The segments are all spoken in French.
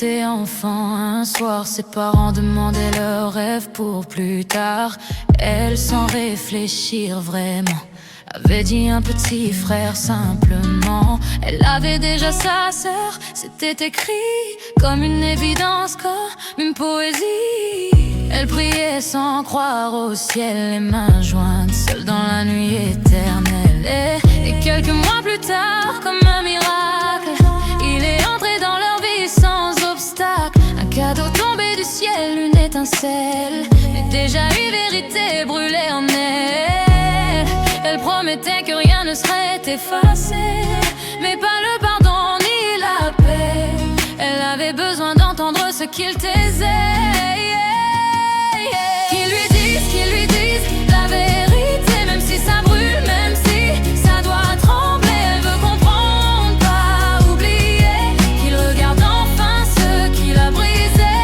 était enfant, un soir ses parents demandaient leurs rêves pour plus tard. Elle, sans réfléchir vraiment, avait dit un petit frère simplement. Elle avait déjà sa sœur, c'était écrit comme une évidence, comme une poésie. Elle priait sans croire au ciel, les mains jointes, seule dans la nuit éternelle. Et quelques mois plus tard, comme un miracle, il est entré dans leur vie sans obstacle. Un cadeau tombé du ciel, une étincelle, mais déjà une vérité brûlée en elle. Elle promettait que rien ne serait effacé, mais pas le pardon ni la paix. Elle avait besoin d'entendre ce qu'il taisait. Qu'ils lui disent la vérité, même si ça brûle, même si ça doit trembler. Elle veut comprendre, pas oublier. Qu'il regarde enfin ce qu'il a brisé,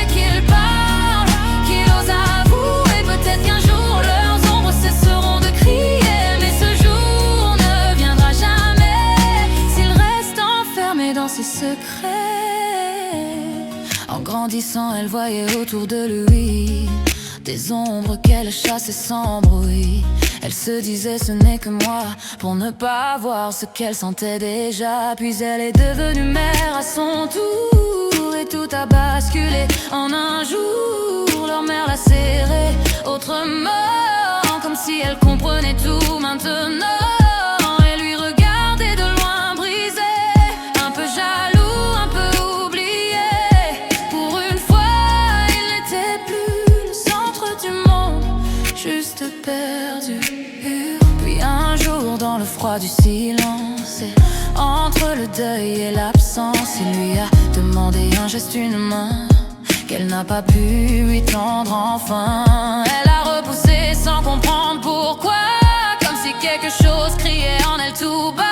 qu'il parle, qu'il ose avouer. Peut-être qu'un jour leurs ombres cesseront de crier, mais ce jour ne viendra jamais s'il reste enfermé dans ses secrets. En grandissant, elle voyait autour de lui des ombres qu'elle chassait sans bruit. Elle se disait ce n'est que moi, pour ne pas voir ce qu'elle sentait déjà. Puis elle est devenue mère à son tour, et tout a basculé en un jour. Leur mère l'a serrée autrement, comme si elle comprenait tout maintenant. Et lui regardait de loin brisé, un peu jaloux, un peu oublié. Pour une fois, il n'était plus le centre du monde, juste perdu. Puis un jour, dans le froid du silence, et entre le deuil et l'absence, il lui a demandé un geste, une main, qu'elle n'a pas pu lui tendre enfin. Elle a repoussé sans comprendre pourquoi, comme si quelque chose criait en elle tout bas.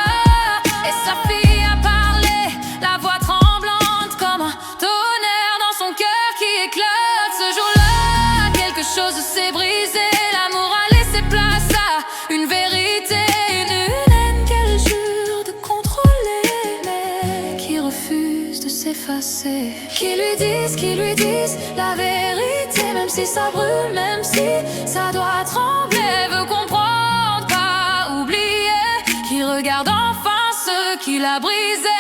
Et sa fille a parlé, la voix tremblante, comme un tonnerre dans son cœur qui éclate. Ce jour-là, quelque chose s'est brisé. L'amour a laissé place à une vérité, une haine qu'elle jure de contrôler, mais qui refuse de s'effacer. Qu'ils lui disent la vérité, même si ça brûle, même si ça doit trembler. Elle veut comprendre, pas oublier, qu'il regarde enfin ce qu'il a brisé.